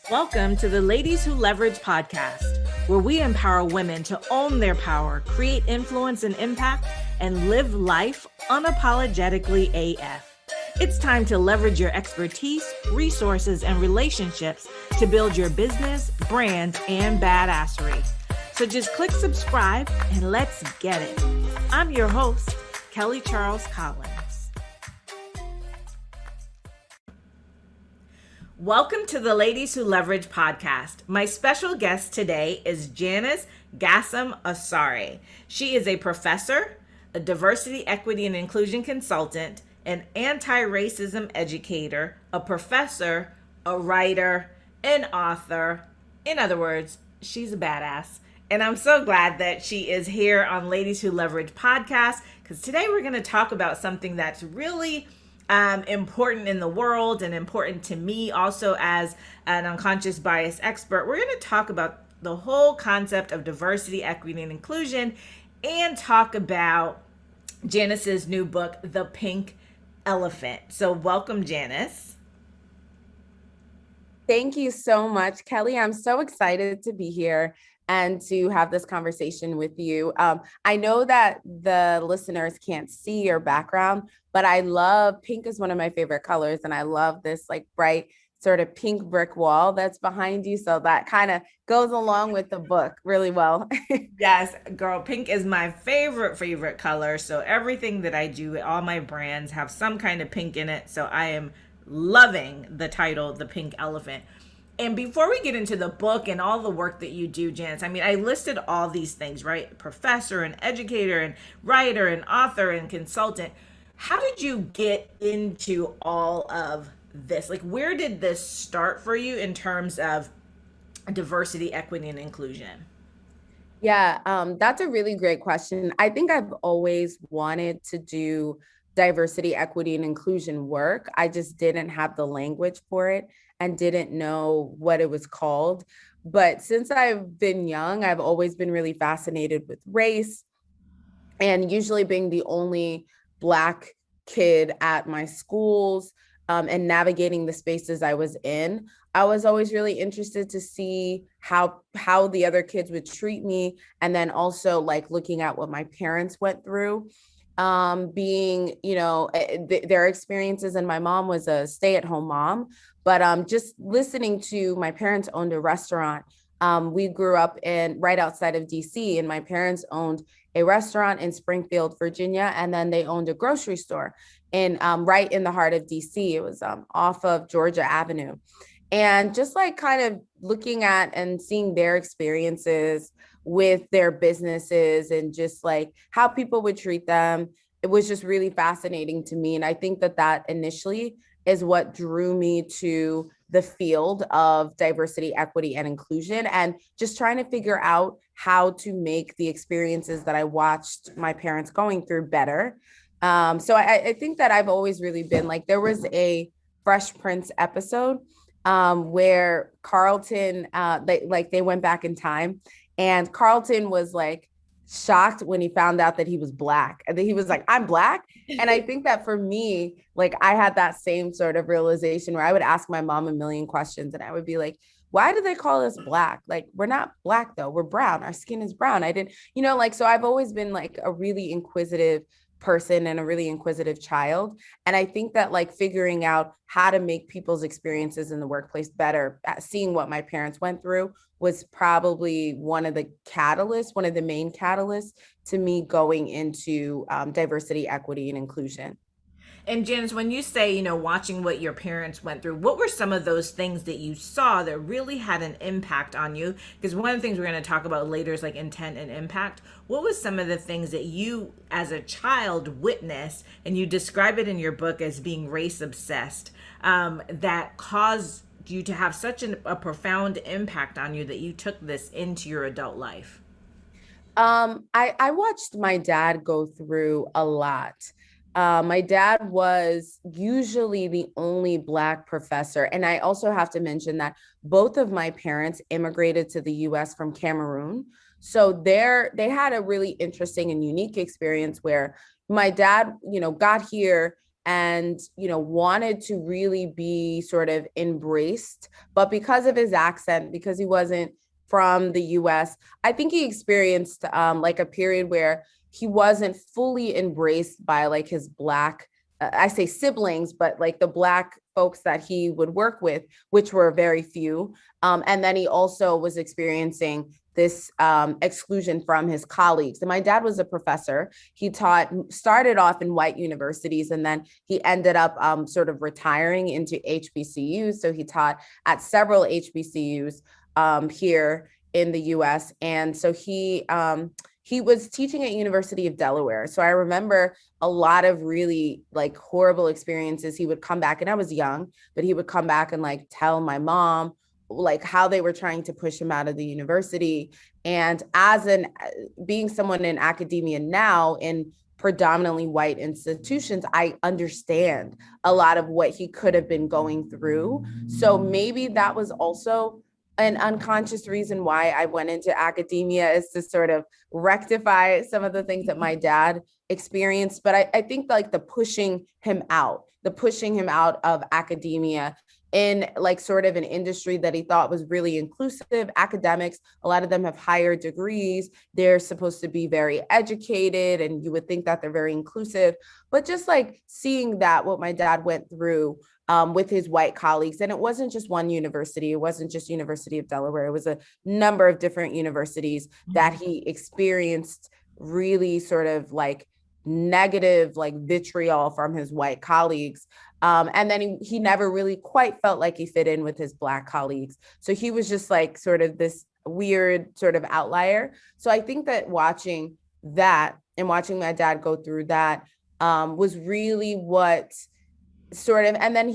Welcome to the Ladies Who Leverage podcast, where we empower women to own their power, create influence and impact, and live life unapologetically AF. It's time to leverage your expertise, resources, and relationships to build your business, brand, and badassery. So just click subscribe and let's get it. I'm your host, Kelly Charles Collins. Welcome to the Ladies Who Leverage podcast. My special guest today is Janice Gassam Asare. She is a professor, a diversity, equity, and inclusion consultant, an anti-racism educator, a professor, a writer, an author. In other words, she's a badass. And I'm so glad that she is here on Ladies Who Leverage podcast, because today we're going to talk about something that's really important in the world and important to me also as an unconscious bias expert. We're going to talk about the whole concept of diversity, equity, and inclusion, and talk about Janice's new book, The Pink Elephant. So welcome, Janice. Thank you so much, Kelly. I'm so excited to be here and to have this conversation with you. I know that the listeners can't see your background, but I love pink is one of my favorite colors. And I love this like bright sort of pink brick wall that's behind you. So that kind of goes along with the book really well. Yes, girl, pink is my favorite color. So everything that I do, all my brands have some kind of pink in it. So I am loving the title, The Pink Elephant. And before we get into the book and all the work that you do, Janice, I mean, I listed all these things, right? Professor and educator and writer and author and consultant. How did you get into all of this? Like, where did this start for you in terms of diversity, equity, and inclusion? Yeah, that's a really great question. I think I've always wanted to do diversity, equity, and inclusion work. I just didn't have the language for it and didn't know what it was called. But since I've been young, I've always been really fascinated with race, and usually being the only Black kid at my schools, and navigating the spaces I was in, I was always really interested to see how the other kids would treat me, and then also like looking at what my parents went through, being, their experiences. And my mom was a stay-at-home mom, but just listening to my parents owned a restaurant. We grew up right outside of DC, and my parents owned a restaurant in Springfield, Virginia, and then they owned a grocery store in right in the heart of DC. It was off of Georgia Avenue. And just like kind of looking at and seeing their experiences with their businesses and just like how people would treat them, it was just really fascinating to me. And I think that initially is what drew me to the field of diversity, equity, and inclusion, and just trying to figure out how to make the experiences that I watched my parents going through better. So I think that I've always really been like, there was a Fresh Prince episode where Carlton, they went back in time, and Carlton was like shocked when he found out that he was Black, and then he was like, I'm Black. And I think that for me, like I had that same sort of realization where I would ask my mom a million questions, and I would be like, why do they call us Black? Like, we're not Black though, we're brown, our skin is brown. I didn't, so I've always been like a really inquisitive person and a really inquisitive child. And I think that like figuring out how to make people's experiences in the workplace better, seeing what my parents went through, was probably one of the main catalysts to me going into diversity, equity, and inclusion. And Janice, when you say, watching what your parents went through, what were some of those things that you saw that really had an impact on you? Because one of the things we're going to talk about later is like intent and impact. What was some of the things that you as a child witnessed, and you describe it in your book as being race obsessed, that caused you to have such a profound impact on you that you took this into your adult life? I watched my dad go through a lot. My dad was usually the only Black professor. And I also have to mention that both of my parents immigrated to the US from Cameroon. So they had a really interesting and unique experience where my dad, got here and, wanted to really be sort of embraced. But because of his accent, because he wasn't from the US, I think he experienced like a period where he wasn't fully embraced by like his Black, I say siblings, but like the Black folks that he would work with, which were very few. And then he also was experiencing this exclusion from his colleagues. And my dad was a professor. He started off in white universities, and then he ended up sort of retiring into HBCUs. So he taught at several HBCUs here in the US. And so he was teaching at University of Delaware. So I remember a lot of really like horrible experiences. He would come back, and I was young, but he would come back and like tell my mom like how they were trying to push him out of the university. And as being someone in academia now in predominantly white institutions, I understand a lot of what he could have been going through. So maybe that was also an unconscious reason why I went into academia, is to sort of rectify some of the things that my dad experienced. But I think like the pushing him out of academia in like sort of an industry that he thought was really inclusive. Academics, a lot of them have higher degrees. They're supposed to be very educated, and you would think that they're very inclusive. But just like seeing that, what my dad went through with his white colleagues. And it wasn't just one university. It wasn't just University of Delaware. It was a number of different universities that he experienced really sort of like negative, like vitriol from his white colleagues. And then he never really quite felt like he fit in with his Black colleagues. So he was just like sort of this weird sort of outlier. So I think that watching that and watching my dad go through that was really what sort of, and then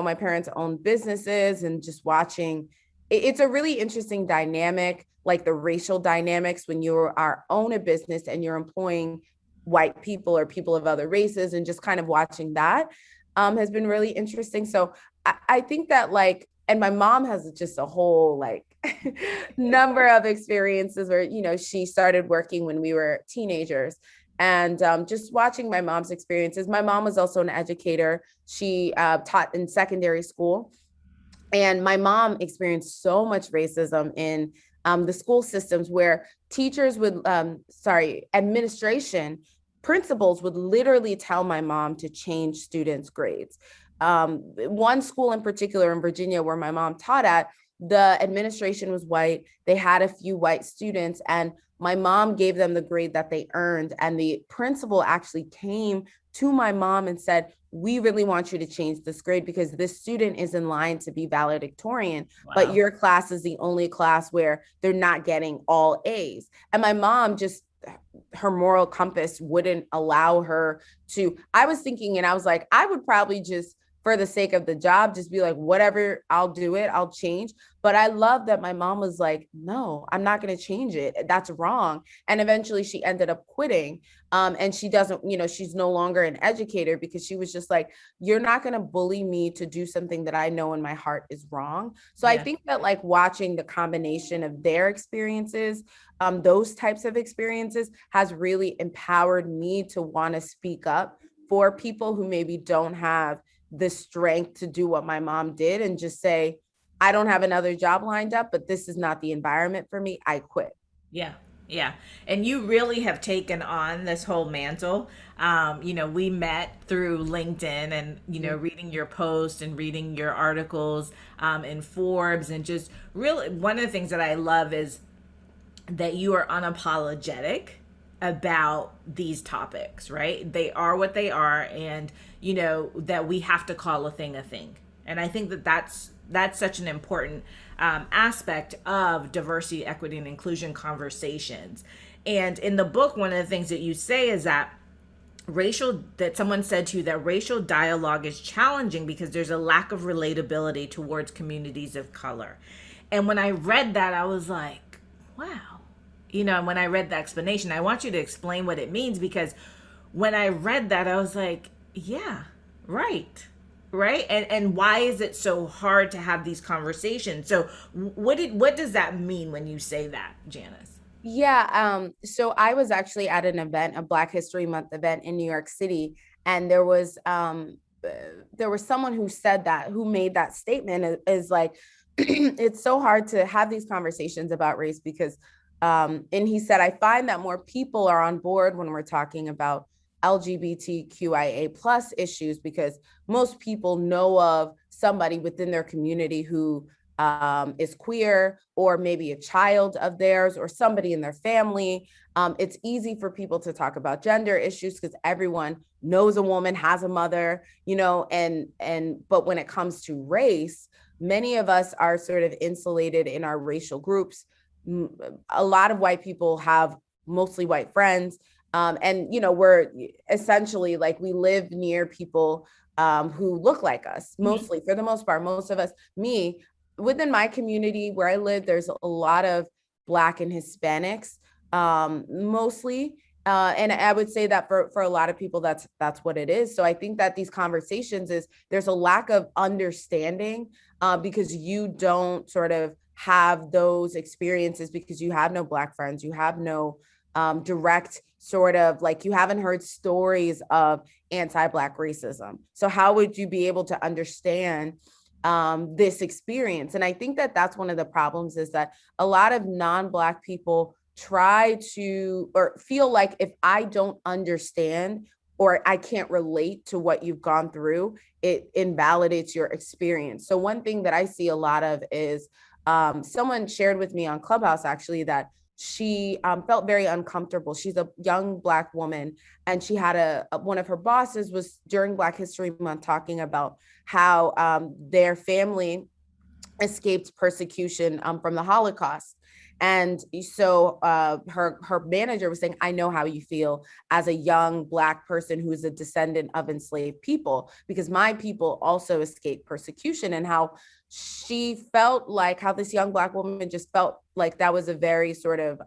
my parents owned businesses, and just watching, it's a really interesting dynamic, like the racial dynamics when you own a business and you're employing white people or people of other races, and just kind of watching that has been really interesting. So I think that like, and my mom has just a whole like number of experiences where, she started working when we were teenagers. And just watching my mom's experiences. My mom was also an educator. She taught in secondary school. And my mom experienced so much racism in the school systems, where teachers administration, principals would literally tell my mom to change students' grades. One school in particular in Virginia where my mom taught at, the administration was white. They had a few white students, and my mom gave them the grade that they earned. And the principal actually came to my mom and said, "We really want you to change this grade because this student is in line to be valedictorian, but your class is the only class where they're not getting all A's." And my mom just, her moral compass wouldn't allow her to. I was thinking, and I was like, I would probably just, for the sake of the job, just be like, whatever, I'll do it, I'll change. But I love that my mom was like, no, I'm not going to change it. That's wrong. And eventually she ended up quitting. And she doesn't, she's no longer an educator, because she was just like, you're not going to bully me to do something that I know in my heart is wrong. So I think that like watching the combination of their experiences, those types of experiences, has really empowered me to want to speak up for people who maybe don't have the strength to do what my mom did, and just say, I don't have another job lined up, but this is not the environment for me. I quit. Yeah. Yeah. And you really have taken on this whole mantle. We met through LinkedIn, and, reading your posts and reading your articles in Forbes, and just really one of the things that I love is that you are unapologetic about these topics, right? They are what they are, and that we have to call a thing a thing. And I think that that's such an important aspect of diversity, equity, and inclusion conversations. And in the book, one of the things that you say is that someone said to you that racial dialogue is challenging because there's a lack of relatability towards communities of color. And when I read that, I was like, wow. When I read the explanation, I want you to explain what it means, because when I read that, I was like, yeah, right. And why is it so hard to have these conversations? So what does that mean when you say that, Janice? Yeah. So I was actually at an event, a Black History Month event in New York City, And there was someone who said that, who made that statement, is like, it's so hard to have these conversations about race because, and he said, I find that more people are on board when we're talking about LGBTQIA plus issues because most people know of somebody within their community who is queer, or maybe a child of theirs, or somebody in their family. It's easy for people to talk about gender issues because everyone knows a woman, has a mother, you know, but when it comes to race, many of us are sort of insulated in our racial groups. A lot of white people have mostly white friends. And, you know, we're essentially like, we live near people who look like us, mostly, for the most part, most of us, me, within my community where I live, there's a lot of Black and Hispanics, mostly. And I would say that for a lot of people, that's what it is. So I think that these conversations there's a lack of understanding because you don't sort of have those experiences, because you have no Black friends, you have no direct sort of, like, you haven't heard stories of anti-Black racism. So how would you be able to understand this experience? And I think that that's one of the problems, is that a lot of non-Black people try to, or feel like, if I don't understand or I can't relate to what you've gone through, it invalidates your experience. So one thing that I see a lot of is someone shared with me on Clubhouse, actually, that she felt very uncomfortable. She's a young Black woman, and she had one of her bosses was, during Black History Month, talking about how their family escaped persecution from the Holocaust. And so her manager was saying, I know how you feel as a young Black person who is a descendant of enslaved people, because my people also escaped persecution. And how she felt like, how this young Black woman just felt like that was a very sort of,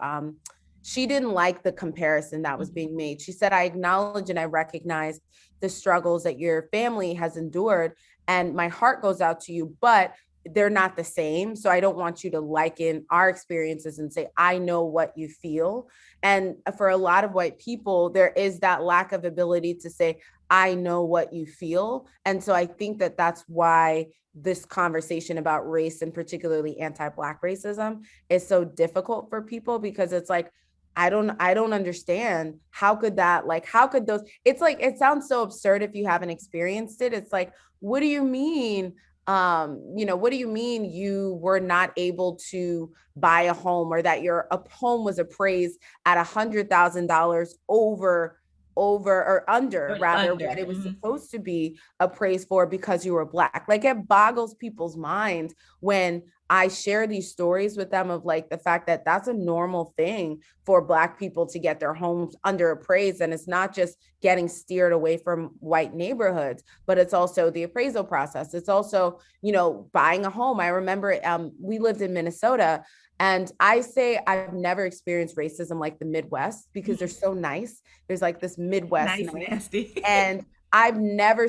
she didn't like the comparison that was being made. She said, I acknowledge and I recognize the struggles that your family has endured, and my heart goes out to you, but they're not the same. So I don't want you to liken our experiences and say, I know what you feel. And for a lot of white people, there is that lack of ability to say, I know what you feel. And so I think that that's why this conversation about race, and particularly anti-Black racism, is so difficult for people, because it's like, I don't understand. How could that, like, how could those, it's like, it sounds so absurd if you haven't experienced it. It's like, what do you mean? You know, what do you mean you were not able to buy a home, or that your home was appraised at $100,000 over or under, rather, what it was supposed to be appraised for, because you were Black? Like, it boggles people's minds when I share these stories with them of, like, the fact that that's a normal thing for Black people to get their homes under appraised. And it's not just getting steered away from white neighborhoods, but it's also the appraisal process. It's also, you know, buying a home. I remember we lived in Minnesota, and I say I've never experienced racism like the Midwest, because they're so nice. There's like this Midwest nice, nasty. and I've never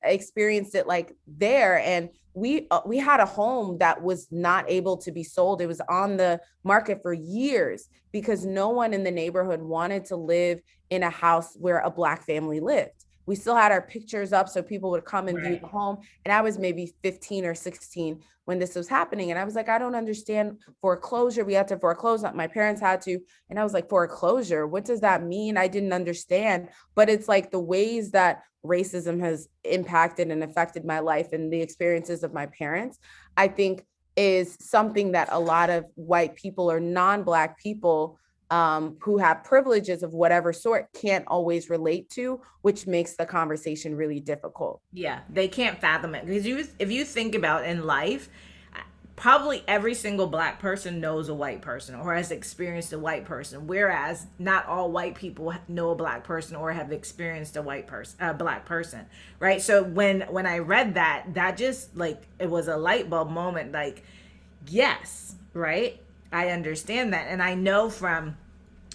experienced it like there. And we had a home that was not able to be sold. It was on the market for years because no one in the neighborhood wanted to live in a house where a Black family lived. We still had our pictures up so people would come and view the home. And I was maybe 15 or 16 when this was happening. And I was like, I don't understand foreclosure. We had to foreclose. My parents had to. And I was like, foreclosure? What does that mean? I didn't understand. But it's like the ways that racism has impacted and affected my life and the experiences of my parents, I think, is something that a lot of white people or non-Black people who have privileges of whatever sort can't always relate to, which makes the conversation really difficult. Yeah, they can't fathom it. Because if you think about in life, probably every single Black person knows a white person or has experienced a white person, whereas not all white people know a Black person or have experienced a Black person, right? So when I read that just, like, it was a light bulb moment. Like, yes, right, I understand that. And I know from,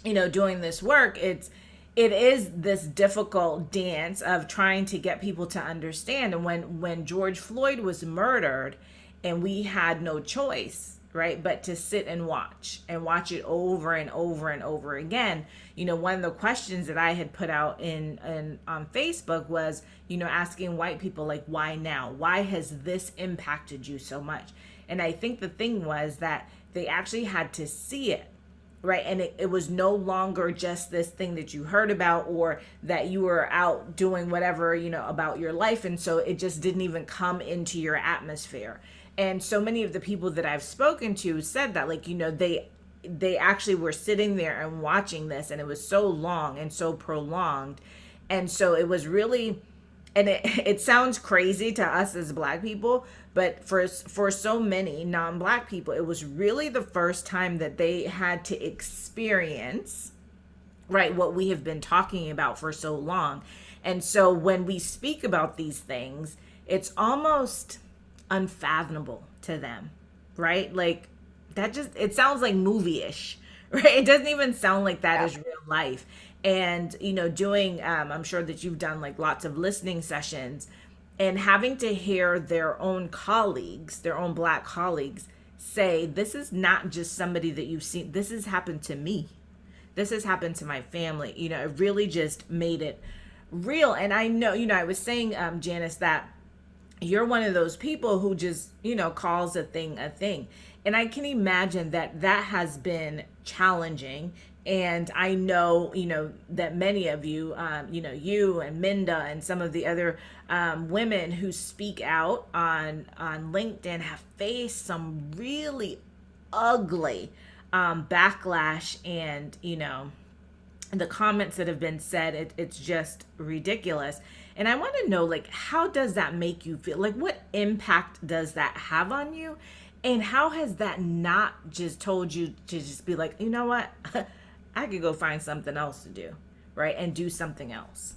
you know, doing this work, it is this difficult dance of trying to get people to understand. And when George Floyd was murdered and we had no choice, right? But to sit and watch it over and over and over again. One of the questions that I had put out in on Facebook was, asking white people, like, why now? Why has this impacted you so much? And I think the thing was that they actually had to see it, right? And it was no longer just this thing that you heard about, or that you were out doing whatever, about your life. And so it just didn't even come into your atmosphere. And so many of the people that I've spoken to said that, like, they actually were sitting there and watching this, and it was so long and so prolonged. And so it was really, and it sounds crazy to us as Black people, but for so many non-Black people, it was really the first time that they had to experience, right, what we have been talking about for so long. And so when we speak about these things, it's almost unfathomable to them, right? Like, that just, it sounds like movie-ish, right? It doesn't even sound like that is real life. And doing I'm sure that you've done like lots of listening sessions, and having to hear their own colleagues, their own Black colleagues, say, this is not just somebody that you've seen, this has happened to me, this has happened to my family. It really just made it real. And I know, I was saying, Janice, that you're one of those people who just, calls a thing a thing. And I can imagine that that has been challenging. And I know, that many of you, you and Minda and some of the other women who speak out on LinkedIn have faced some really ugly backlash, and, the comments that have been said, it's just ridiculous. And I want to know, like, how does that make you feel? Like, what impact does that have on you? And how has that not just told you to just be like, you know what? I could go find something else to do, right? And do something else.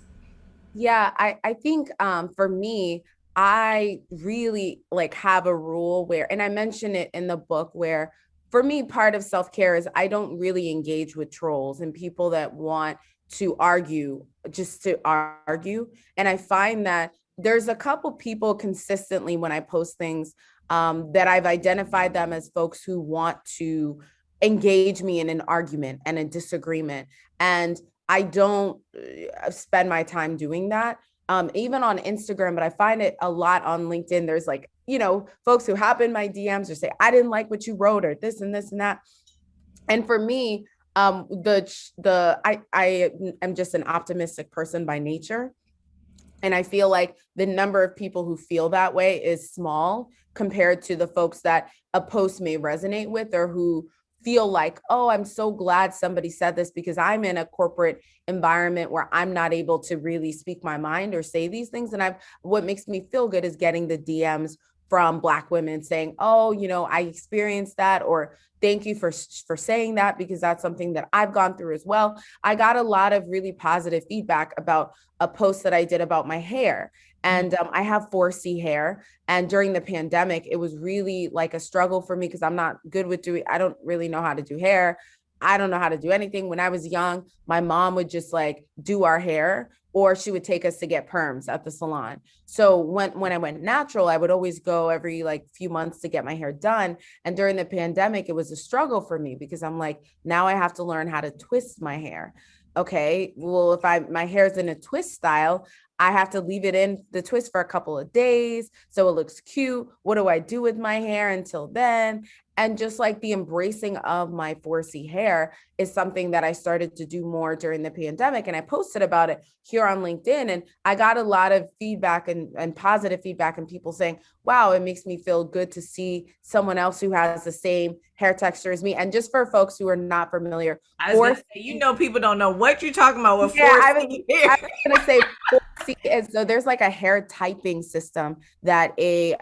Yeah, I think for me, I really like have a rule where, and I mention it in the book, where for me, part of self-care is I don't really engage with trolls and people that want to argue just to argue. And I find that there's a couple people consistently when I post things that I've identified them as folks who want to engage me in an argument and a disagreement. And I don't spend my time doing that. Even on Instagram, but I find it a lot on LinkedIn. There's like, folks who hop in my DMs or say, I didn't like what you wrote, or this and this and that. And for me, I am just an optimistic person by nature. And I feel like the number of people who feel that way is small compared to the folks that a post may resonate with, or who feel like, oh, I'm so glad somebody said this, because I'm in a corporate environment where I'm not able to really speak my mind or say these things. And what makes me feel good is getting the DMs from Black women saying, oh, I experienced that, or thank you for saying that, because that's something that I've gone through as well. I got a lot of really positive feedback about a post that I did about my hair. And I have 4C hair. And during the pandemic, it was really like a struggle for me, because I'm not good with I don't really know how to do hair. I don't know how to do anything. When I was young, my mom would just like do our hair, or she would take us to get perms at the salon. So when I went natural, I would always go every like few months to get my hair done. And during the pandemic, it was a struggle for me, because I'm like, now I have to learn how to twist my hair. Okay, well, if my hair's in a twist style, I have to leave it in the twist for a couple of days so it looks cute. What do I do with my hair until then? And just like the embracing of my 4C hair is something that I started to do more during the pandemic. And I posted about it here on LinkedIn. And I got a lot of feedback and positive feedback, and people saying, wow, it makes me feel good to see someone else who has the same hair texture as me. And just for folks who are not familiar, I was gonna say, people don't know what you're talking about with 4C I was going to say 4C is, so there's like a hair typing system that a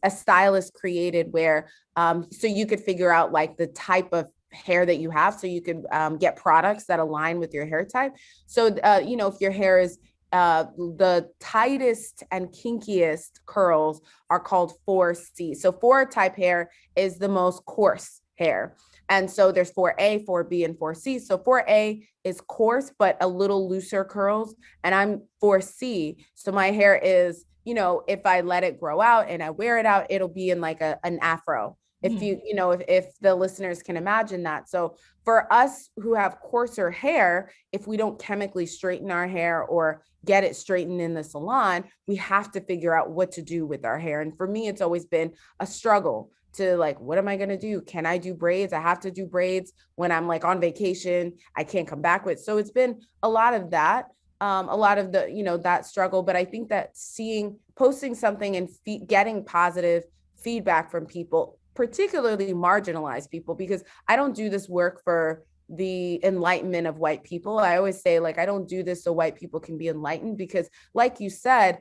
stylist created, where so you could figure out like the type of hair that you have, so you could get products that align with your hair type. So if your hair is the tightest and kinkiest curls are called 4C. So 4 type hair is the most coarse hair. And so there's 4A, 4B, and 4C. So 4A is coarse, but a little looser curls. And I'm 4C. So my hair is, if I let it grow out and I wear it out, it'll be in like an afro, If if the listeners can imagine that. So for us who have coarser hair, if we don't chemically straighten our hair or get it straightened in the salon, we have to figure out what to do with our hair. And for me, it's always been a struggle to like, what am I going to do? Can I do braids? I have to do braids when I'm like on vacation. I can't come back with. So it's been a lot of that. A lot of the, that struggle. But I think that posting something and getting positive feedback from people, particularly marginalized people, because I don't do this work for the enlightenment of white people. I always say, like, I don't do this so white people can be enlightened, because like you said,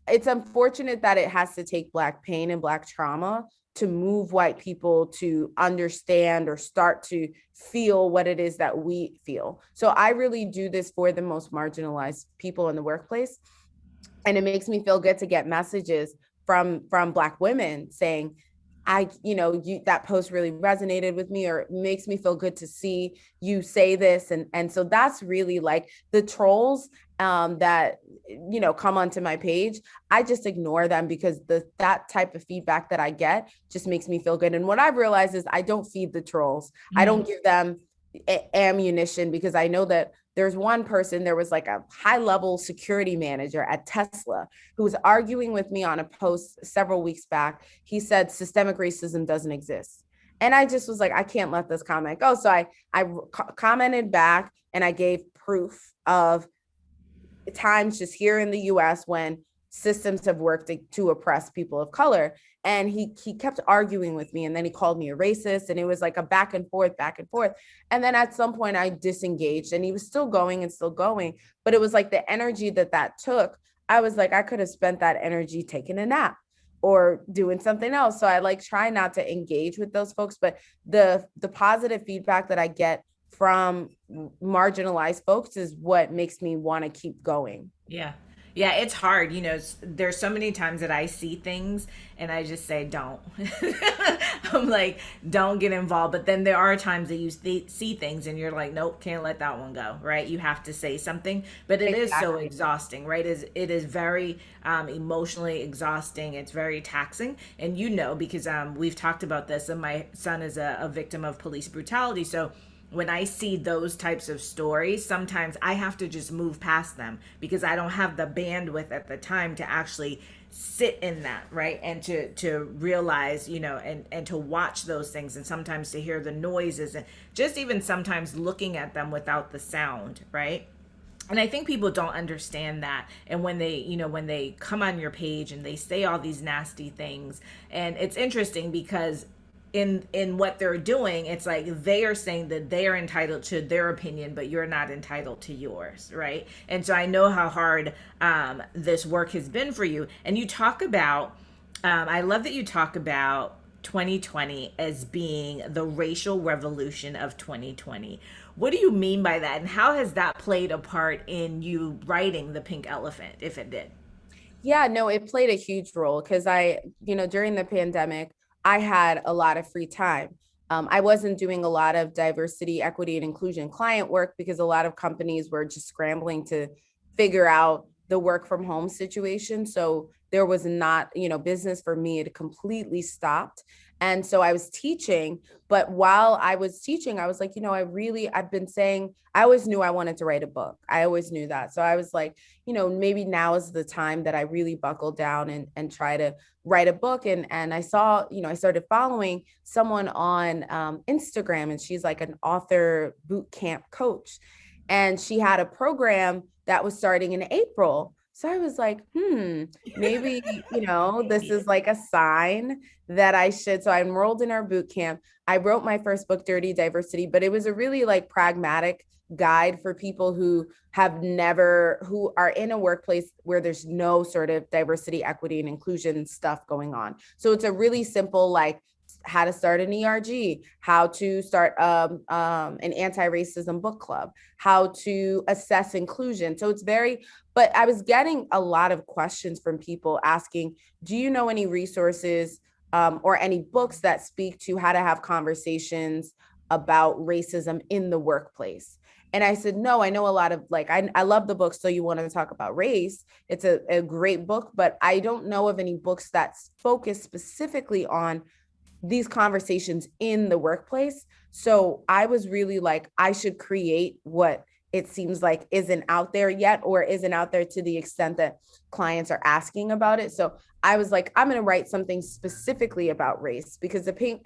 it's unfortunate that it has to take Black pain and Black trauma to move white people to understand or start to feel what it is that we feel. So I really do this for the most marginalized people in the workplace. And it makes me feel good to get messages from Black women saying, that post really resonated with me, or it makes me feel good to see you say this. And so that's really like the trolls that, come onto my page. I just ignore them because that type of feedback that I get just makes me feel good. And what I've realized is I don't feed the trolls. I don't give them ammunition, because I know that there's one person, there was like a high level security manager at Tesla who was arguing with me on a post several weeks back. He said systemic racism doesn't exist. And I just was like, I can't let this comment go. So I commented back, and I gave proof of times just here in the US when systems have worked to oppress people of color. And he kept arguing with me, and then he called me a racist, and it was like a back and forth. And then at some point I disengaged, and he was still going, but it was like the energy that took. I was like, I could have spent that energy taking a nap or doing something else. So I like try not to engage with those folks, but the positive feedback that I get from marginalized folks is what makes me want to keep going. Yeah. Yeah, it's hard. There's so many times that I see things and I just say, don't. I'm like, don't get involved. But then there are times that you see things and you're like, nope, can't let that one go, right? You have to say something. But it is so exhausting, right? It is very emotionally exhausting. It's very taxing. And because we've talked about this, and my son is a victim of police brutality. So when I see those types of stories, sometimes I have to just move past them because I don't have the bandwidth at the time to actually sit in that, right? And to realize, and to watch those things, and sometimes to hear the noises, and just even sometimes looking at them without the sound, right? And I think people don't understand that. And when they come on your page and they say all these nasty things, and it's interesting because in what they're doing, it's like they are saying that they are entitled to their opinion, but you're not entitled to yours, right? And so I know how hard this work has been for you. And you talk about, I love that you talk about 2020 as being the racial revolution of 2020. What do you mean by that? And how has that played a part in you writing The Pink Elephant, if it did? Yeah, no, it played a huge role because during the pandemic, I had a lot of free time. I wasn't doing a lot of diversity, equity, and inclusion client work because a lot of companies were just scrambling to figure out the work from home situation. So there was not, business for me. It completely stopped. And so I was teaching, but while I was teaching, I was like, I've been saying, I always knew I wanted to write a book. I always knew that. So I was like, maybe now is the time that I really buckle down and try to write a book. And I saw, I started following someone on Instagram, and she's like an author boot camp coach. And she had a program that was starting in April. So I was like, maybe, this is like a sign that I should. So I enrolled in our boot camp. I wrote my first book, Dirty Diversity, but it was a really like pragmatic guide for people who are in a workplace where there's no sort of diversity, equity, and inclusion stuff going on. So it's a really simple, like, how to start an ERG, how to start an anti-racism book club, how to assess inclusion. So but I was getting a lot of questions from people asking, do you know any resources or any books that speak to how to have conversations about racism in the workplace? And I said, no, I know a lot of, like, I love the book, So You Want to Talk About Race. It's a great book, but I don't know of any books that focus specifically on these conversations in the workplace. So I was really like, I should create what it seems like isn't out there yet, or isn't out there to the extent that clients are asking about it. So I was like, I'm going to write something specifically about race, because the pink,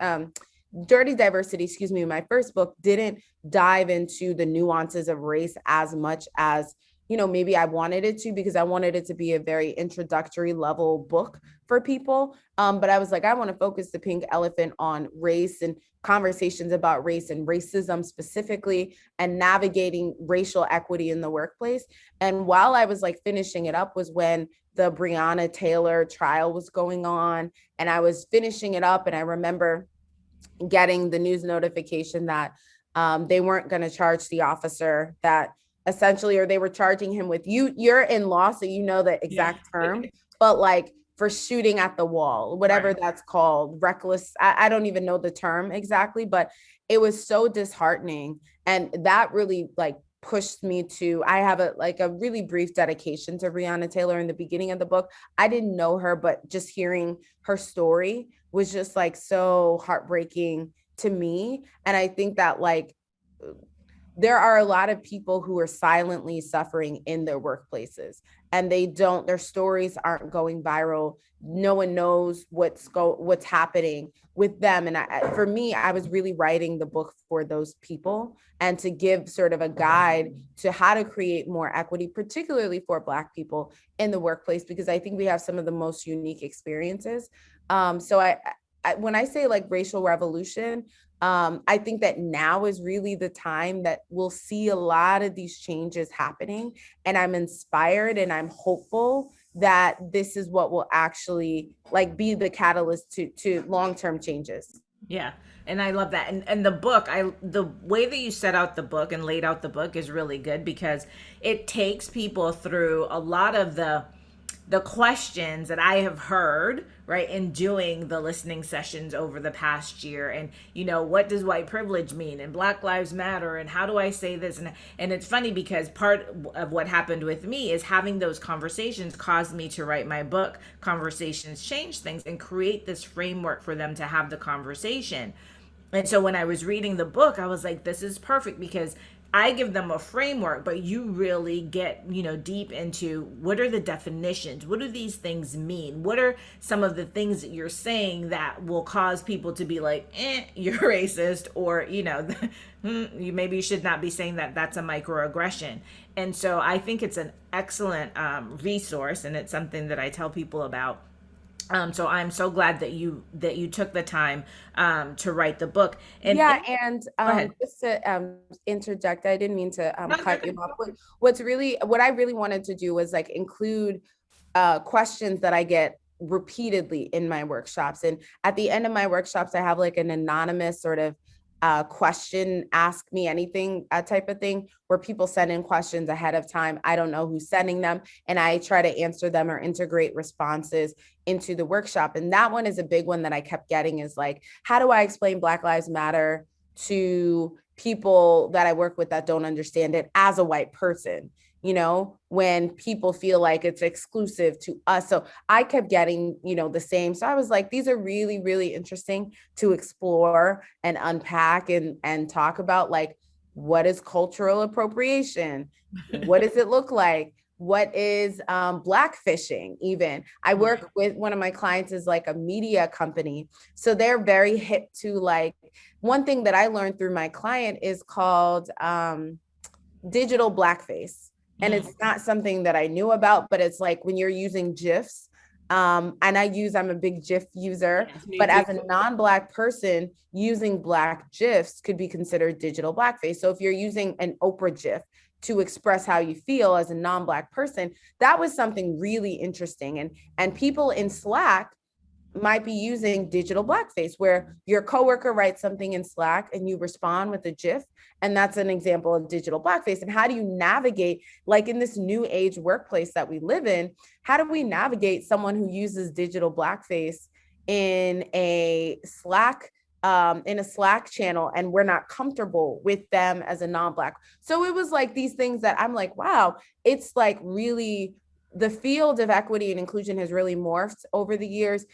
Dirty Diversity, excuse me, my first book didn't dive into the nuances of race as much as, you know, maybe I wanted it to, because I wanted it to be a very introductory level book for people. But I was like, I want to focus the pink elephant on race and conversations about race and racism specifically, and navigating racial equity in the workplace. And while I was like finishing it up was when the Breonna Taylor trial was going on, and I was finishing it up. And I remember getting the news notification that they weren't going to charge the officer, that essentially, or they were charging him with, you're in law, so you know the exact term, but like for shooting at the wall, whatever Right. that's called, reckless. I don't even know the term exactly, but it was so disheartening. And that really like pushed me to, I have a really brief dedication to Breonna Taylor in the beginning of the book. I didn't know her, but just hearing her story was just like so heartbreaking to me. And I think that like there are a lot of people who are silently suffering in their workplaces, and their stories aren't going viral. No one knows what's happening with them. And for me, I was really writing the book for those people, and to give sort of a guide to how to create more equity, particularly for Black people in the workplace, because I think we have some of the most unique experiences. So when I say like racial revolution, I think that now is really the time that we'll see a lot of these changes happening. And I'm inspired and I'm hopeful that this is what will actually like be the catalyst to long-term changes. Yeah. And I love that. And the book, the way that you set out the book and laid out the book is really good, because it takes people through a lot of the questions that I have heard, right, in doing the listening sessions over the past year. And, you know, what does white privilege mean? And Black Lives Matter? And how do I say this? And it's funny because part of what happened with me is having those conversations caused me to write my book, Conversations Change Things, and create this framework for them to have the conversation. And so when I was reading the book, I was like, this is perfect, because I give them a framework, but you really get, you know, deep into what are the definitions? What do these things mean? What are some of the things that you're saying that will cause people to be like, you're racist, or, you know, you should not be saying that, that's a microaggression. And so I think it's an excellent resource, and it's something that I tell people about. So I'm so glad that you took the time to write the book. Yeah, And and go ahead. just to interject, I didn't mean to No, you're cut you good. off. But what I really wanted to do was like include questions that I get repeatedly in my workshops. And at the end of my workshops, I have like an anonymous sort of question, ask me anything type of thing, where people send in questions ahead of time. I don't know who's sending them, and I try to answer them or integrate responses into the workshop. And that one is a big one that I kept getting, is like, how do I explain Black Lives Matter to people that I work with that don't understand it as a white person? You know, when people feel like it's exclusive to us. So I kept getting, you know, the same. So I was like, these are really, really interesting to explore and unpack and talk about, like, what is cultural appropriation? What does it look like? What is black fishing? Even I work with one of my clients is like a media company. So they're very hip to like, one thing that I learned through my client is called digital blackface. And it's not something that I knew about, but it's like when you're using GIFs, and I'm a big GIF user, Yes, me but too. as a non-Black person, using Black GIFs could be considered digital blackface. So if you're using an Oprah GIF to express how you feel as a non-Black person, that was something really interesting. And people in Slack might be using digital blackface, where your coworker writes something in Slack and you respond with a GIF. And that's an example of digital blackface. And how do you navigate, like in this new age workplace that we live in, how do we navigate someone who uses digital blackface in a Slack channel, and we're not comfortable with them as a non-Black? So it was like these things that I'm like, wow, it's like really, the field of equity and inclusion has really morphed over the years.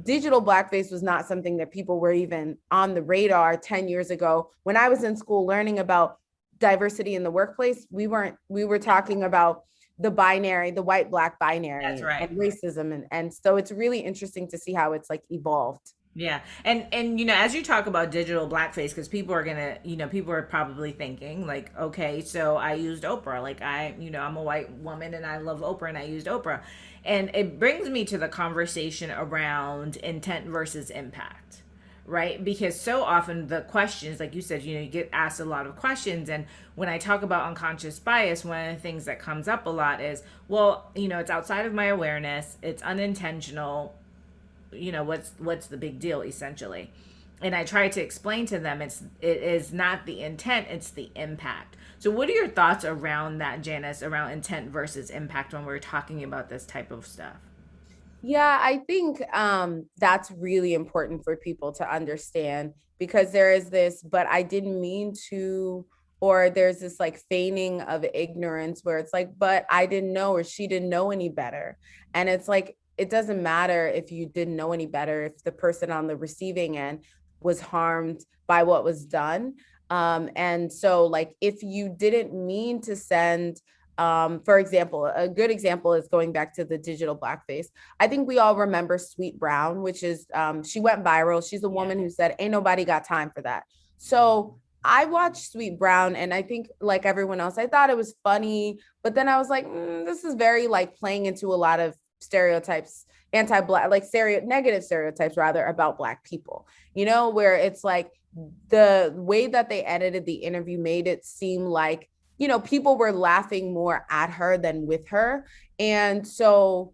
digital blackface was not something that people were even on the radar 10 years ago. When I was in school learning about diversity in the workplace, we were talking about the binary, the white black That's binary right. and racism. And so it's really interesting to see how it's like evolved. Yeah. And as you talk about digital blackface, because people are gonna, people are probably thinking like, okay, so I used Oprah. Like I'm a white woman and I love Oprah and I used Oprah. And it brings me to the conversation around intent versus impact. Right? Because so often the questions, like you said, you get asked a lot of questions. And when I talk about unconscious bias, one of the things that comes up a lot is, well, it's outside of my awareness, it's unintentional, what's the big deal essentially. And I try to explain to them it is not the intent, it's the impact. So what are your thoughts around that, Janice, around intent versus impact when we're talking about this type of stuff? Yeah, I think that's really important for people to understand, because there is this, but I didn't mean to, or there's this like feigning of ignorance where it's like, but I didn't know, or she didn't know any better. And it's like, it doesn't matter if you didn't know any better, if the person on the receiving end was harmed by what was done. And so, like, if you didn't mean to send, for example, a good example is going back to the digital blackface. I think we all remember Sweet Brown, which is, she went viral. She's a woman who said, ain't nobody got time for that. So I watched Sweet Brown, and I think like everyone else, I thought it was funny, but then I was like, this is very like playing into a lot of stereotypes, anti-black, like negative stereotypes rather, about Black people, where it's like the way that they edited the interview made it seem like, people were laughing more at her than with her. And so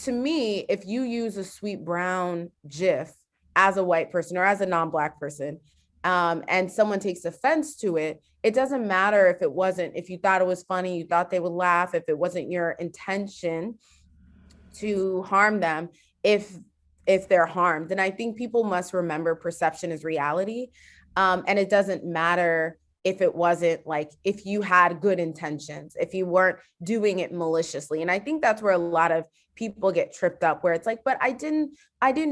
to me, if you use a Sweet Brown GIF as a white person or as a non-Black person, and someone takes offense to it, it doesn't matter if you thought it was funny, you thought they would laugh, if it wasn't your intention to harm them, if they're harmed. And I think people must remember perception is reality. And it doesn't matter if it wasn't like, if you had good intentions, if you weren't doing it maliciously. And I think that's where a lot of people get tripped up, where it's like, but I didn't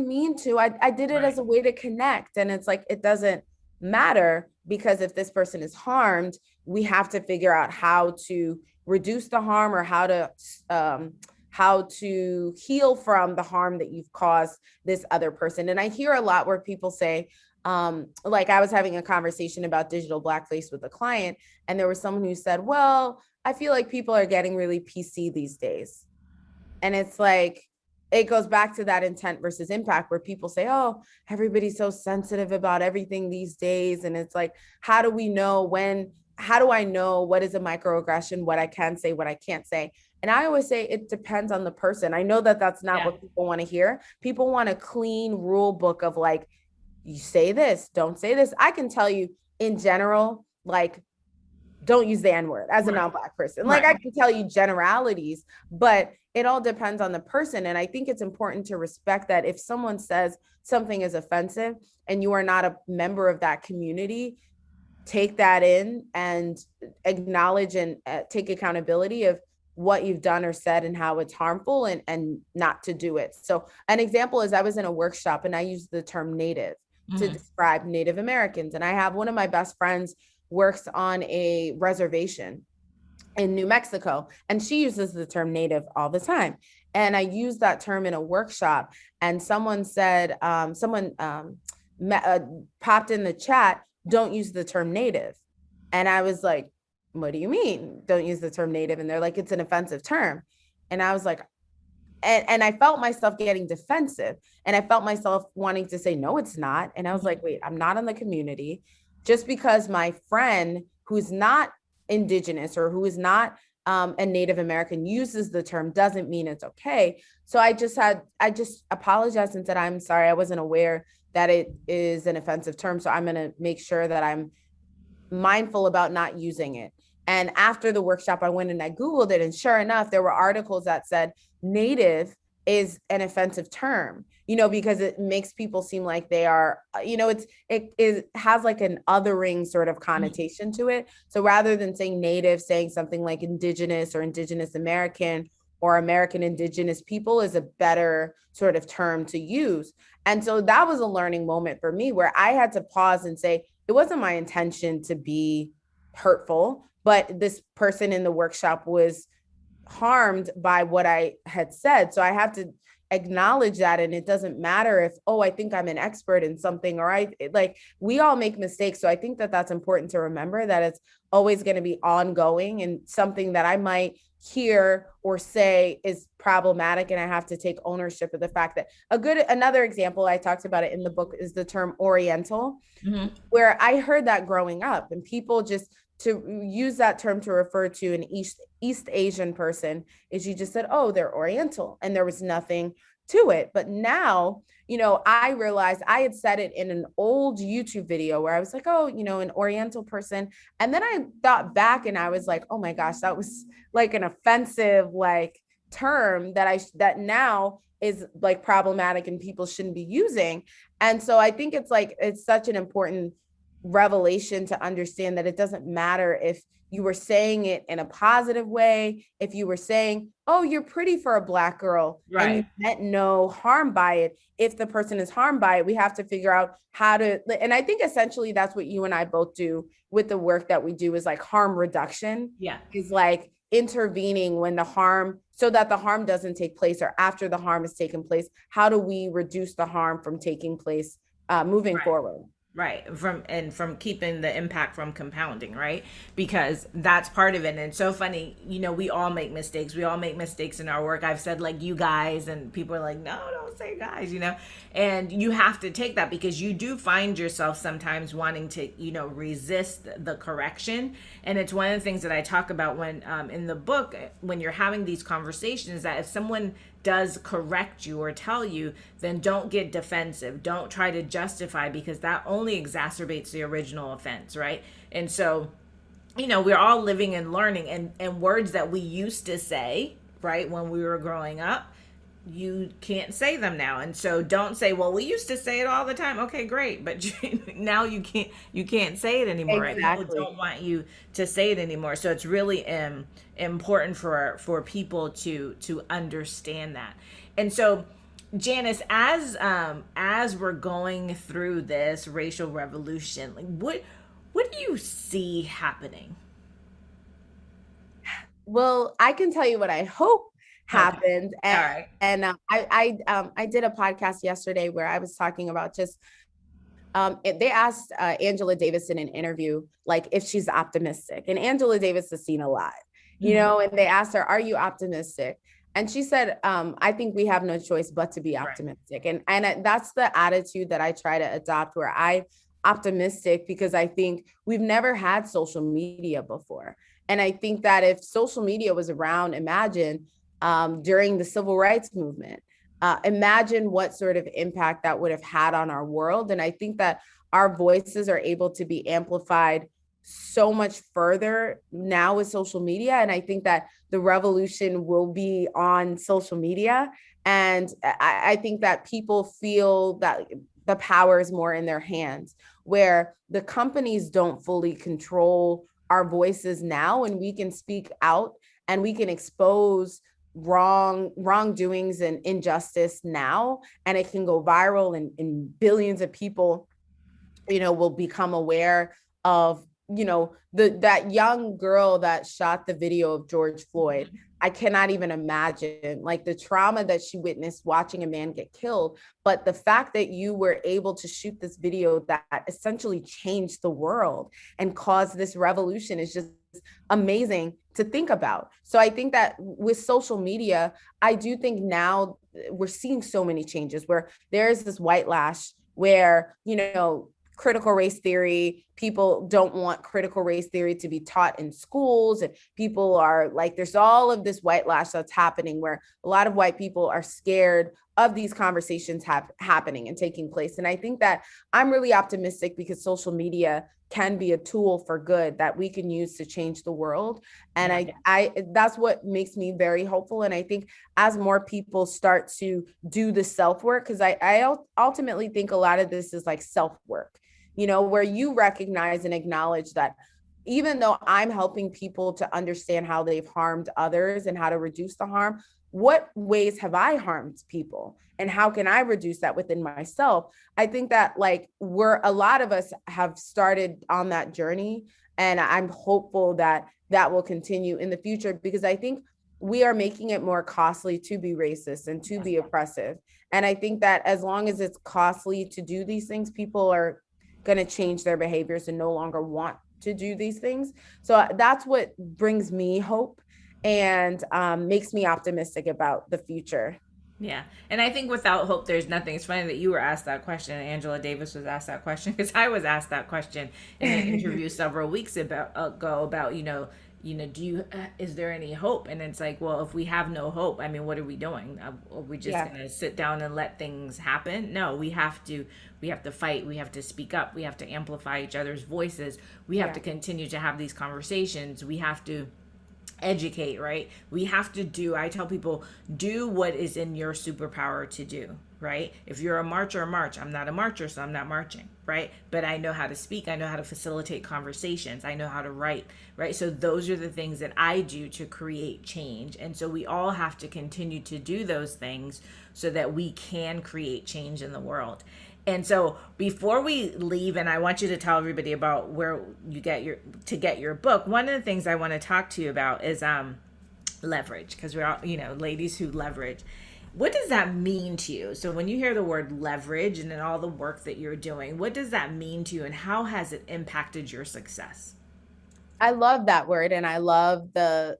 mean to, I did it as a way to connect. And it's like, it doesn't matter, because if this person is harmed, we have to figure out how to reduce the harm, or how to heal from the harm that you've caused this other person. And I hear a lot where people say, like I was having a conversation about digital blackface with a client, and there was someone who said, well, I feel like people are getting really PC these days. And it's like, it goes back to that intent versus impact, where people say, oh, everybody's so sensitive about everything these days. And it's like, how do I know what is a microaggression, what I can say, what I can't say? And I always say it depends on the person. I know that that's not what people want to hear. People want a clean rule book of like, you say this, don't say this. I can tell you in general, like, don't use the N-word as a non-Black person. Like, I can tell you generalities, but it all depends on the person. And I think it's important to respect that if someone says something is offensive and you are not a member of that community, take that in and acknowledge and take accountability of what you've done or said and how it's harmful, and not to do it. So an example is, I was in a workshop and I used the term Native to describe Native Americans. And I have one of my best friends works on a reservation in New Mexico, and she uses the term Native all the time. And I used that term in a workshop, and someone said, popped in the chat, don't use the term Native. And I was like, what do you mean, don't use the term Native? And they're like, it's an offensive term. And I was like, and I felt myself getting defensive, and I felt myself wanting to say, no, it's not. And I was like, wait, I'm not in the community. Just because my friend who's not Indigenous or who is not a Native American uses the term doesn't mean it's okay. So I just apologized and said, I'm sorry, I wasn't aware that it is an offensive term. So I'm going to make sure that I'm mindful about not using it. And after the workshop, I went and I Googled it. And sure enough, there were articles that said Native is an offensive term, because it makes people seem like they are, it has like an othering sort of connotation to it. So rather than saying Native, saying something like Indigenous or Indigenous American or American Indigenous people is a better sort of term to use. And so that was a learning moment for me where I had to pause and say, it wasn't my intention to be hurtful, but this person in the workshop was harmed by what I had said. So I have to acknowledge that. And it doesn't matter if, oh, I think I'm an expert in something, or we all make mistakes. So I think that that's important to remember, that it's always going to be ongoing, and something that I might hear or say is problematic. And I have to take ownership of the fact that another example, I talked about it in the book, is the term Oriental, where I heard that growing up, and people just to use that term to refer to an East Asian person is, you just said, oh, they're Oriental, and there was nothing to it. But now, I realized I had said it in an old YouTube video where I was like, oh, an Oriental person. And then I thought back and I was like, oh my gosh, that was like an offensive term that now is like problematic and people shouldn't be using. And so I think it's such an important revelation to understand that it doesn't matter if you were saying it in a positive way, if you were saying, oh, you're pretty for a Black girl, right, and you meant no harm by it. If the person is harmed by it, we have to figure out how to, and I think essentially that's what you and I both do with the work that we do, is like harm reduction. Yeah. Is like intervening when the harm, so that the harm doesn't take place, or after the harm has taken place, how do we reduce the harm from taking place moving forward? Right. From keeping the impact from compounding, right? Because that's part of it. And it's so funny, we all make mistakes. We all make mistakes in our work. I've said like you guys, and people are like, no, don't say guys, and you have to take that, because you do find yourself sometimes wanting to, resist the correction. And it's one of the things that I talk about when in the book, when you're having these conversations, that if someone does correct you or tell you, then don't get defensive. Don't try to justify, because that only exacerbates the original offense, right? And so, we're all living and learning, and words that we used to say, right, when we were growing up, you can't say them now. And so don't say, well, we used to say it all the time. Okay, great. But now you can't say it anymore. Exactly. Right? People don't want you to say it anymore. So it's really important for people to understand that. And so, Janice, as we're going through this racial revolution, like what do you see happening? Well, I can tell you what I hope happened. Okay. All right. And I did a podcast yesterday where I was talking about just they asked Angela Davis in an interview, like, if she's optimistic, and Angela Davis has seen a lot, and they asked her, are you optimistic? And she said, I think we have no choice but to be optimistic. Right. And that's the attitude that I try to adopt, where I'm optimistic because I think we've never had social media before. And I think that if social media was around, imagine during the civil rights movement, imagine what sort of impact that would have had on our world. And I think that our voices are able to be amplified so much further now with social media. And I think that the revolution will be on social media. And I think that people feel that the power is more in their hands, where the companies don't fully control our voices now, and we can speak out and we can expose wrongdoings and injustice now, and it can go viral, and billions of people, will become aware of, that young girl that shot the video of George Floyd. I cannot even imagine like the trauma that she witnessed watching a man get killed. But the fact that you were able to shoot this video that essentially changed the world and caused this revolution is just amazing to think about. So I think that with social media, I do think now we're seeing so many changes where there's this white lash where, critical race theory, people don't want critical race theory to be taught in schools, and people are like, there's all of this white lash that's happening where a lot of white people are scared of these conversations happening and taking place. And I think that I'm really optimistic because social media can be a tool for good that we can use to change the world. And I that's what makes me very hopeful. And I think as more people start to do the self-work, because I ultimately think a lot of this is like self-work, where you recognize and acknowledge that even though I'm helping people to understand how they've harmed others and how to reduce the harm, what ways have I harmed people and how can I reduce that within myself? I think that like a lot of us have started on that journey, and I'm hopeful that that will continue in the future, because I think we are making it more costly to be racist and to be oppressive. And I think that as long as it's costly to do these things, people are going to change their behaviors and no longer want to do these things. So that's what brings me hope and makes me optimistic about the future. Yeah. And I think without hope, there's nothing. It's funny that you were asked that question and Angela Davis was asked that question, because I was asked that question in an interview several weeks ago about, do you, is there any hope? And it's like, well, if we have no hope, I mean, what are we doing? Are we just Yeah. going to sit down and let things happen? No, we have to fight. We have to speak up. We have to amplify each other's voices. We have Yeah. to continue to have these conversations. We have to educate, right? We have to do, I tell people, do what is in your superpower to do, right? If you're a marcher, march. I'm not a marcher, so I'm not marching, right? But I know how to speak. I know how to facilitate conversations. I know how to write, right? So those are the things that I do to create change. And so we all have to continue to do those things so that we can create change in the world. And so before we leave, and I want you to tell everybody about where you get your book. One of the things I want to talk to you about is leverage, because we're all, ladies who leverage. What does that mean to you? So when you hear the word leverage and then all the work that you're doing, what does that mean to you, and how has it impacted your success? I love that word, and I love the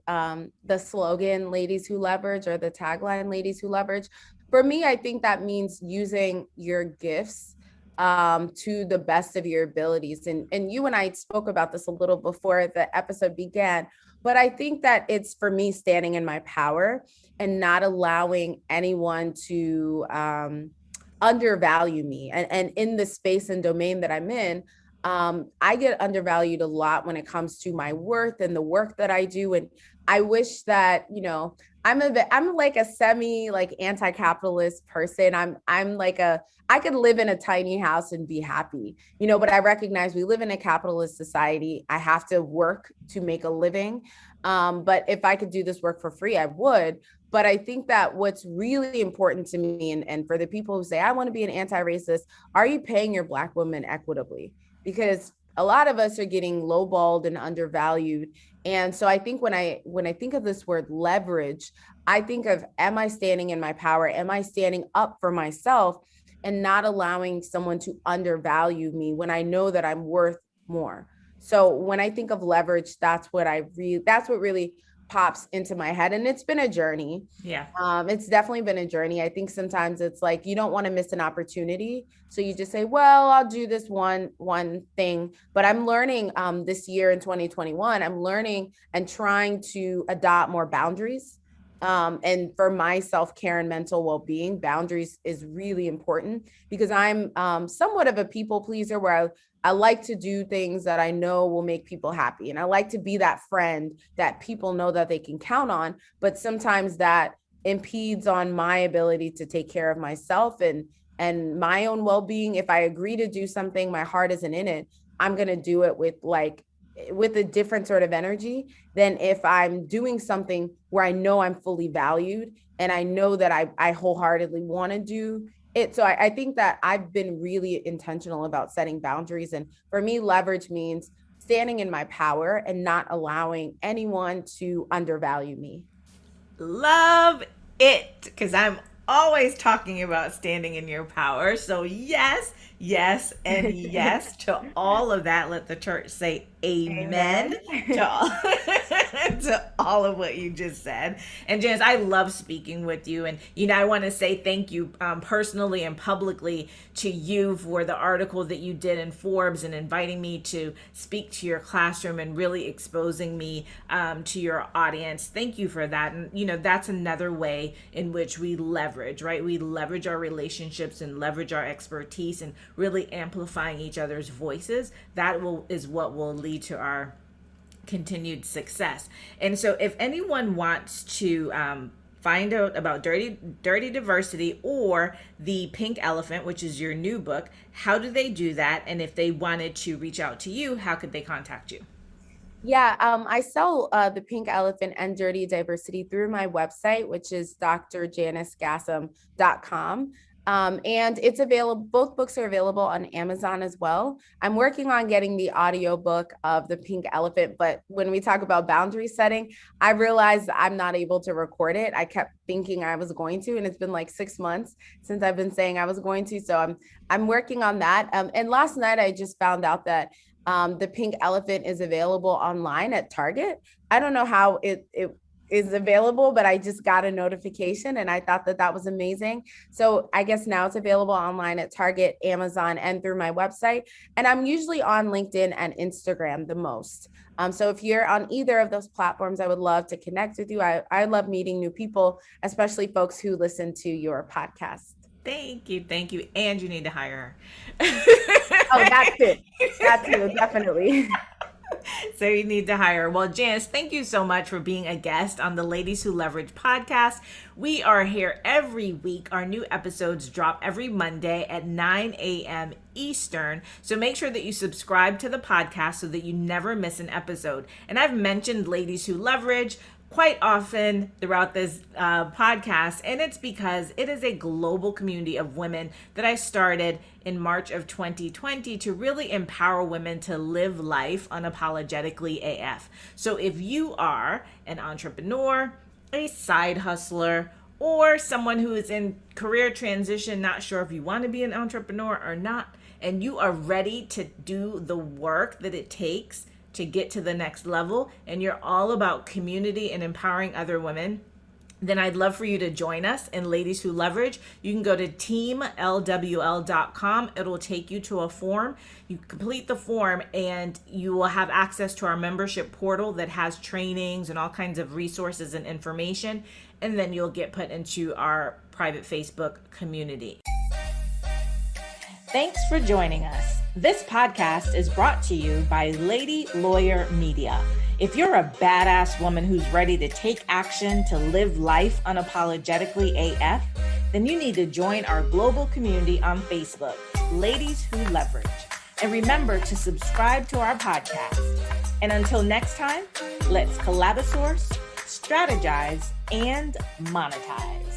slogan "Ladies Who Leverage" or the tagline "Ladies Who Leverage." For me, I think that means using your gifts to the best of your abilities. And you and I spoke about this a little before the episode began, but I think that it's for me standing in my power and not allowing anyone to undervalue me. And in the space and domain that I'm in, I get undervalued a lot when it comes to my worth and the work that I do. And I wish that, I'm like a semi like anti-capitalist person. I'm like I could live in a tiny house and be happy, but I recognize we live in a capitalist society. I have to work to make a living. But if I could do this work for free, I would. But I think that what's really important to me, and for the people who say, I want to be an anti-racist, are you paying your Black women equitably? Because a lot of us are getting lowballed and undervalued. And so I think when I think of this word leverage, I think of, am I standing in my power? Am I standing up for myself and not allowing someone to undervalue me when I know that I'm worth more? So when I think of leverage, that's what really pops into my head. And it's been a journey. Yeah. It's definitely been a journey. I think sometimes it's like you don't want to miss an opportunity, so you just say, "Well, I'll do this one thing." But I'm learning this year in 2021. I'm learning and trying to adopt more boundaries. And for my self-care and mental well-being, boundaries is really important, because I'm somewhat of a people pleaser, where I like to do things that I know will make people happy. And I like to be that friend that people know that they can count on. But sometimes that impedes on my ability to take care of myself and my own well-being. If I agree to do something, my heart isn't in it, I'm going to do it with a different sort of energy than if I'm doing something where I know I'm fully valued and I know that I wholeheartedly want to do it. So I think that I've been really intentional about setting boundaries. And for me, leverage means standing in my power and not allowing anyone to undervalue me. Love it, because I'm always talking about standing in your power. So yes, yes, and yes to all of that. Let the church say amen Amen. to all, to all of what you just said. And Janice, I love speaking with you. And, I want to say thank you personally and publicly to you for the article that you did in Forbes and inviting me to speak to your classroom and really exposing me to your audience. Thank you for that. And, that's another way in which we leverage, right? We leverage our relationships and leverage our expertise and really amplifying each other's voices. That is what will lead to our continued success. And so if anyone wants to find out about dirty diversity or the Pink Elephant, which is your new book, how do they do that? And if they wanted to reach out to you, how could they contact you? Yeah, I sell the Pink Elephant and Dirty Diversity through my website, which is drjanicegassam.com. And it's available, both books are available on Amazon as well. I'm working on getting the audiobook of the Pink Elephant, but when we talk about boundary setting, I realized I'm not able to record it. I kept thinking I was going to, and it's been like 6 months since I've been saying I was going to. So I'm working on that. And last night I just found out that the Pink Elephant is available online at Target. I don't know how it is available, but I just got a notification and I thought that was amazing. So I guess now it's available online at Target, Amazon, and through my website. And I'm usually on LinkedIn and Instagram the most. So if you're on either of those platforms, I would love to connect with you. I love meeting new people, especially folks who listen to your podcast. Thank you. Thank you. And you need to hire her. Oh, that's it. That's it, definitely. So you need to hire her. Well, Janice, thank you so much for being a guest on the Ladies Who Leverage podcast. We are here every week. Our new episodes drop every Monday at 9 a.m. Eastern. So make sure that you subscribe to the podcast so that you never miss an episode. And I've mentioned Ladies Who Leverage quite often throughout this podcast, and it's because it is a global community of women that I started in March of 2020 to really empower women to live life unapologetically AF. So if you are an entrepreneur, a side hustler, or someone who is in career transition, not sure if you want to be an entrepreneur or not, and you are ready to do the work that it takes to get to the next level, and you're all about community and empowering other women, then I'd love for you to join us in Ladies Who Leverage. You can go to teamlwl.com. It'll take you to a form. You complete the form and you will have access to our membership portal that has trainings and all kinds of resources and information. And then you'll get put into our private Facebook community. Thanks for joining us. This podcast is brought to you by Lady Lawyer Media. If you're a badass woman who's ready to take action to live life unapologetically AF, then you need to join our global community on Facebook, Ladies Who Leverage. And remember to subscribe to our podcast. And until next time, let's collabosource, strategize, and monetize.